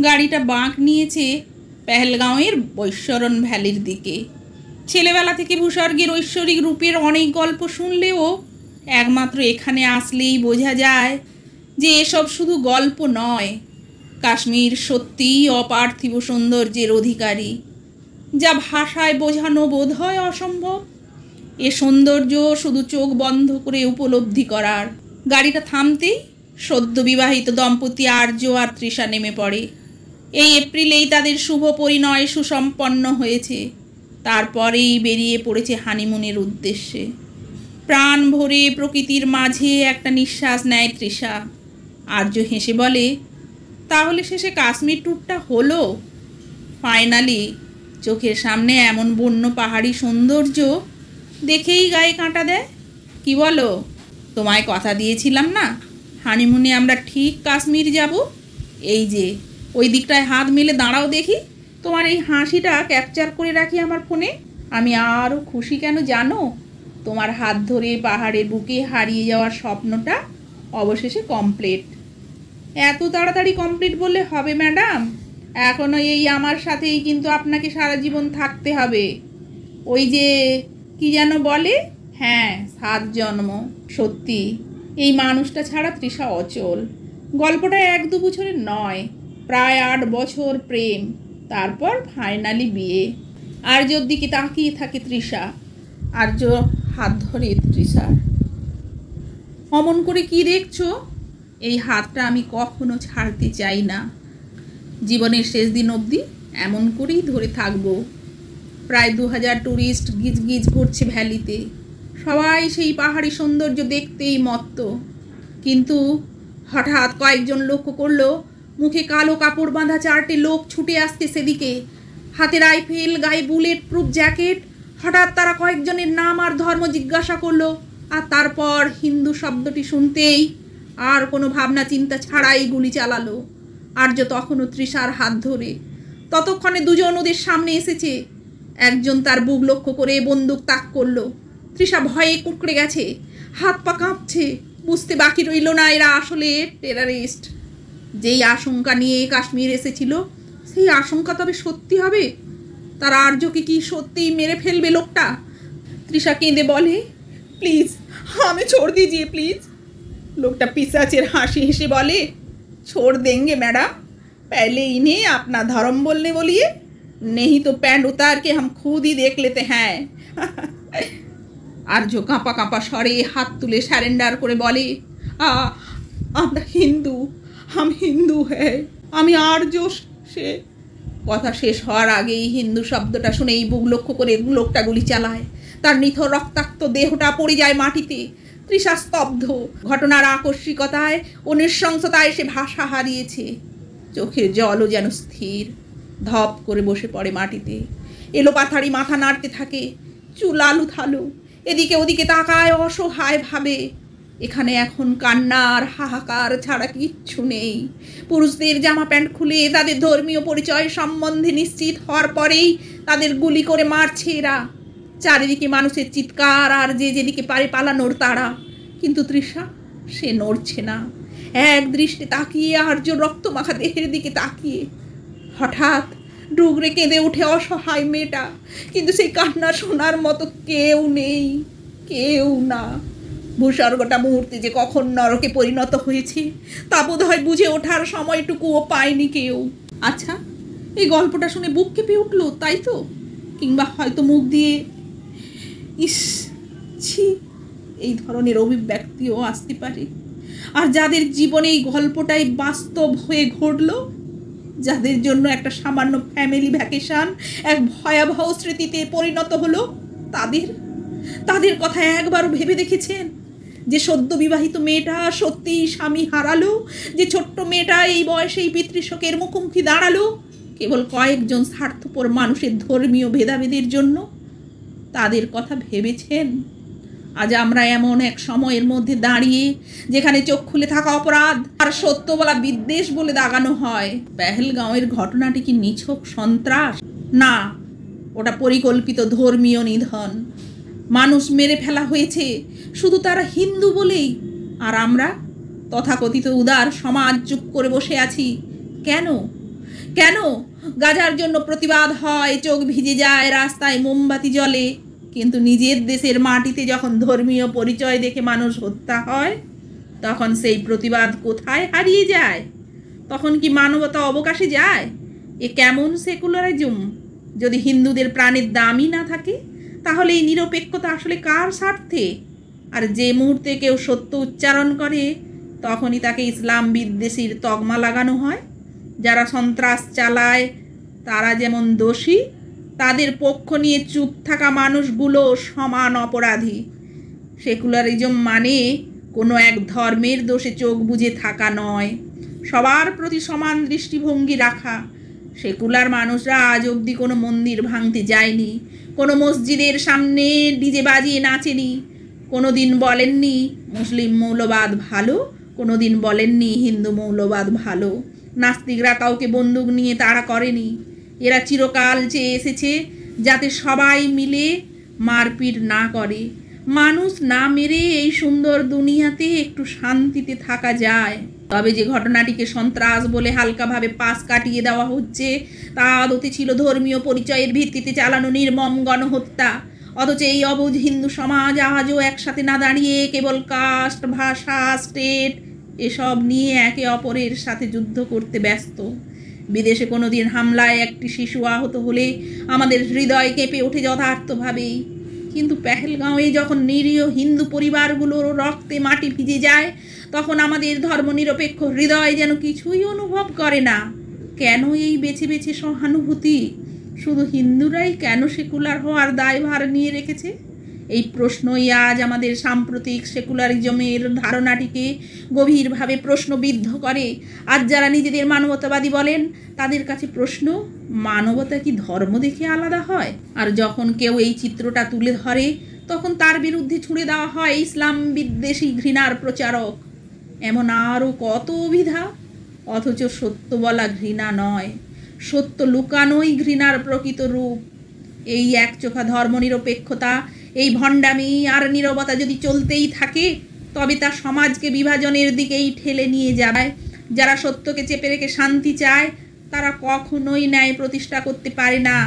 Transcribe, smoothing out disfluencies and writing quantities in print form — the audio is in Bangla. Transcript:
গাড়িটা বাঁক নিয়েছে পেহেলগাঁওয়ের বৈশ্বরণ ভ্যালির দিকে। ছেলেবেলা থেকে ভূস্বর্গের ঐশ্বরিক রূপের অনেক গল্প শুনলেও একমাত্র এখানে আসলেই বোঝা যায় যে এসব শুধু গল্প নয়, কাশ্মীর সত্যিই অপার্থিব সৌন্দর্যের অধিকারী, যা ভাষায় বোঝানো বোধ হয় অসম্ভব। এ সৌন্দর্য শুধু চোখ বন্ধ করে উপলব্ধি করার। গাড়িটা থামতেই সদ্য বিবাহিত দম্পতি আর্য আর তৃষা নেমে পড়ে। এই এপ্রিলেই তাদের শুভ পরিণয় সুসম্পন্ন হয়েছে। তারপরেই বেরিয়ে পড়েছে হানিমুনের উদ্দেশ্যে। প্রাণ ভরে প্রকৃতির মাঝে একটা নিঃশ্বাস নেয় তৃষা। আর্য হেসে বলে, তাহলে শেষে কাশ্মীর ট্যুরটা হলো। ফাইনালি চোখের সামনে এমন বন্য পাহাড়ি সৌন্দর্য দেখেই গায়ে কাঁটা দেয়। কি বলো? তোমায় কথা দিয়েছিলাম না, হানিমুনে আমরা ঠিক কাশ্মীর যাব। এই যে ওই দিকটায় হাত মেলে দাঁড়াও দেখি, তোমার এই হাসিটা ক্যাপচার করে রাখি আমার ফোনে। আমি আরও খুশি কেন জানো? তোমার হাত ধরে পাহাড়ের বুকে হারিয়ে যাওয়ার স্বপ্নটা অবশেষে কমপ্লিট। এত তাড়াতাড়ি কমপ্লিট বললে হবে ম্যাডাম, এখনও এই আমার সাথেই কিন্তু আপনাকে সারা জীবন থাকতে হবে। ওই যে কি যেন বলে, হ্যাঁ 7 জন্ম। সত্যি এই মানুষটা ছাড়া তৃষা অচল। গল্পটা 1-2 বছরের নয়, প্রায় 8 বছর প্রেম, তারপর ফাইনালি বিয়ে। আর্যর দিকে তাকিয়ে থাকে তৃষা। আর্য হাত ধরে তৃষার। অমন করে কি দেখছো? এই হাতটা আমি কখনো ছাড়তে চাই না। জীবনের শেষ দিন অবধি এমন করেই ধরে থাকবো। প্রায় 2000 ট্যুরিস্ট গিজ গিজ করছে ভ্যালিতে। সবাই সেই পাহাড়ি সৌন্দর্য দেখতেই মত্ত। কিন্তু হঠাৎ কয়েকজন লক্ষ্য করলো মুখে কালো কাপড় বাঁধা 4টে লোক ছুটে আসছে সেদিকে। হাতে রাইফেল, গায়ে বুলেট প্রুফ জ্যাকেট। হঠাৎ তারা কয়েকজনের নাম আর ধর্ম জিজ্ঞাসা করলো, আর তারপর হিন্দু শব্দটি শুনতেই আর কোনো ভাবনা চিন্তা ছাড়াই গুলি চালালো। আর্য তখনও তৃষার হাত ধরে। ততক্ষণে দুজন ওদের সামনে এসেছে। একজন তার বুক লক্ষ্য করে বন্দুক তাক করলো। তৃষা ভয়ে কুঁকড়ে গেছে, হাত পা কাঁপছে। বুঝতে বাকি রইল না এরা আসলে টেরারিস্ট। যেই আশঙ্কা নিয়ে কাশ্মীর এসেছিল সেই আশঙ্কা তবে সত্যি হবে? তার আর্যকে কি সত্যিই মেরে ফেলবে লোকটা? তৃষা কেঁদে বলে, প্লিজ हमें छोड़ दीजिए प्लीज। लोकटा पिशाचेर हासि हेसे बोले, छोड़ देंगे मैडम, पहले इन्हें अपना धर्म बोलने बोलिए, नहीं तो पैंट उतार के हम खुद ही देख लेते हैं। आर्য काँपा काँपा स्वरे हाथ तुले सरेंडार करे बोले, আমরা হিন্দু, हम हिंदू है, আমি আর্য। সে কথা শেষ হওয়ার আগেই হিন্দু শব্দটা শুনেই বুক লক্ষ্য করে লোকটা গুলি চালায়। তার নিথর রক্তাক্ত দেহটা পড়ে যায় মাটিতে। তৃষা স্তব্ধ। ঘটনার আকস্মিকতায় ও নৃশংসতায় সে ভাষা হারিয়েছে। চোখের জলও যেন স্থির। ধপ করে বসে পড়ে মাটিতে। এলোপাথাড়ি মাথা নাড়তে থাকে, চুল আলু থালু। এদিকে ওদিকে তাকায় অসহায় ভাবে। এখানে এখন কান্না আর হাহাকার ছাড়া কিচ্ছু নেই। পুরুষদের জামা প্যান্ট খুলে তাদের ধর্মীয় পরিচয় সম্বন্ধে নিশ্চিত হওয়ার পরেই তাদের গুলি করে মারছে এরা। চারিদিকে মানুষের চিৎকার আর যে যেদিকে পারে পালানোর তাড়া। কিন্তু তৃষা, সে নড়ছে না। এক দৃষ্টে তাকিয়ে আর্য রক্তমাখা দেহের দিকে তাকিয়ে হঠাৎ ডুগরে কেঁদে উঠে অসহায় মেয়েটা। কিন্তু সেই কান্না শোনার মতো কেউ নেই, কেউ না। ভূস্বর্গটা মুহূর্তে যে কখন নরকে পরিণত হয়েছে তা বোধ হয় বুঝে ওঠার সময়টুকুও পায়নি কেউ। আচ্ছা, এই গল্পটা শুনে বুক কেঁপে উঠলো, তাই তো? কিংবা হয়তো মুখ দিয়ে ইস ছি এই ধরনের অভিব্যক্তিও আসতে পারে। আর যাদের জীবনে এই গল্পটাই বাস্তব হয়ে ঘটল, যাদের জন্য একটা সামান্য ফ্যামিলি ভ্যাকেশন এক ভয়াবহ স্মৃতিতে পরিণত হলো, তাদের কথা একবারও ভেবে দেখেছেন যে সদ্য বিবাহিত মেয়েটা সত্যিই স্বামী হারালো? যে ছোট্ট মেয়েটা এই বয়সে এই পিতৃশোকের মুখোমুখি দাঁড়ালো কেবল কয়েকজন স্বার্থপর মানুষের ধর্মীয় ভেদাভেদের জন্য? তাদের কথা ভেবেছেন? আজ আমরা এমন এক সময়ের মধ্যে দাঁড়িয়ে যেখানে চোখ খুলে থাকা অপরাধ আর সত্য বলা বিদ্বেষ বলে দাগানো হয়। পেহেলগাঁওয়ের ঘটনাটি কি নিছক সন্ত্রাস? না, ওটা পরিকল্পিত ধর্মীয় নিধন। মানুষ মেরে ফেলা হয়েছে শুধু তারা হিন্দু বলেই। আর আমরা তথাকথিত উদার সমাজ চুপ করে বসে আছি। কেন? কেন গাজার জন্য প্রতিবাদ হয়, চোখ ভিজে যায়, রাস্তায় মোমবাতি জ্বলে, কিন্তু নিজের দেশের মাটিতে যখন ধর্মীয় পরিচয় দেখে মানুষ হত্যা হয়, তখন সেই প্রতিবাদ কোথায় হারিয়ে যায়? তখন কি মানবতা অবকাশে যায়? এ কেমন সেকুলারিজম? যদি হিন্দুদের প্রাণের দামই না থাকে, তাহলে এই নিরপেক্ষতা আসলে কার স্বার্থে? আর যে মুহূর্তে কেউ সত্য উচ্চারণ করে, তখনই তাকে ইসলাম বিদ্বেষীর তকমা লাগানো হয়। যারা সন্ত্রাস চালায় তারা যেমন দোষী, তাদের পক্ষ নিয়ে চুপ থাকা মানুষগুলো সমান অপরাধী। সেকুলারিজম মানে কোনো এক ধর্মের দোষে চোখ বুজে থাকা নয়, সবার প্রতি সমান দৃষ্টিভঙ্গি রাখা। সেকুলার মানুষরা আজ অবধি কোনো মন্দির ভাঙতে যায়নি, কোনো মসজিদের সামনে ডিজে বাজিয়ে নাচেনি, কোনো দিন বলেননি মুসলিম মৌলবাদ ভালো, কোনো দিন বলেননি হিন্দু মৌলবাদ ভালো। নাস্তিকরা কাউকে বন্দুক নিয়ে তাড়া করেনি। এরা চিরকাল চেয়ে এসেছে যাতে সবাই মিলে মারপিট না করে, মানুষ না মেরে এই সুন্দর দুনিয়াতে একটু শান্তিতে থাকা যায়। তবে যে ঘটনাটিকে সন্ত্রাস বলে হালকাভাবে পাশ কাটিয়ে দেওয়া হচ্ছে, তা আদতে ছিল ধর্মীয় পরিচয়ের ভিত্তিতে চালানো নির্মম গণহত্যা। অথচ এই অবুঝ হিন্দু সমাজ আজও একসাথে না দাঁড়িয়ে কেবল কাস্ট, ভাষা, স্টেট এসব নিয়ে একে অপরের সাথে যুদ্ধ করতে ব্যস্ত। বিদেশে কোনো দিন হামলায় একটি শিশু আহত হলে আমাদের হৃদয় কেঁপে ওঠে যথার্থভাবেই, কিন্তু পেহেলগাঁওয়ে যখন নিরীহ হিন্দু পরিবারগুলোর রক্তে মাটি ভিজে যায়, তখন আমাদের ধর্মনিরপেক্ষ হৃদয় যেন কিছুই অনুভব করে না। কেন এই বেছে বেছে সহানুভূতি? শুধু হিন্দুরাই কেন সেকুলার হওয়ার দায়ভার নিয়ে রেখেছে? এই প্রশ্নই আজ আমাদের সাম্প্রতিক সেকুলারিজমের ধারণাটিকে গভীরভাবে প্রশ্নবিদ্ধ করে। আজ যারা নিজেদের মানবতাবাদী বলেন, তাদের কাছে প্রশ্ন, মানবতা কি ধর্ম দেখে আলাদা হয়? আর যখন কেউ এই চিত্রটা তুলে ধরে, তখন তার বিরুদ্ধে ছুঁড়ে দেওয়া হয় ইসলাম বিদ্বেষী ঘৃণার প্রচারক। এমন আরও কত অভিধা। অথচ সত্য বলা ঘৃণা নয়, সত্য লুকানোই ঘৃণার প্রকৃত রূপ। এই একচোখা ধর্মনিরপেক্ষতা, এই ভণ্ডামি আর নীরবতা যদি চলতেই থাকে, তবে তা সমাজকে বিভাজনের দিকেই ঠেলে নিয়ে যাবে। যারা সত্যকে চেপে রেখে শান্তি চায়, তারা কখনোই ন্যায় প্রতিষ্ঠা করতে পারে না।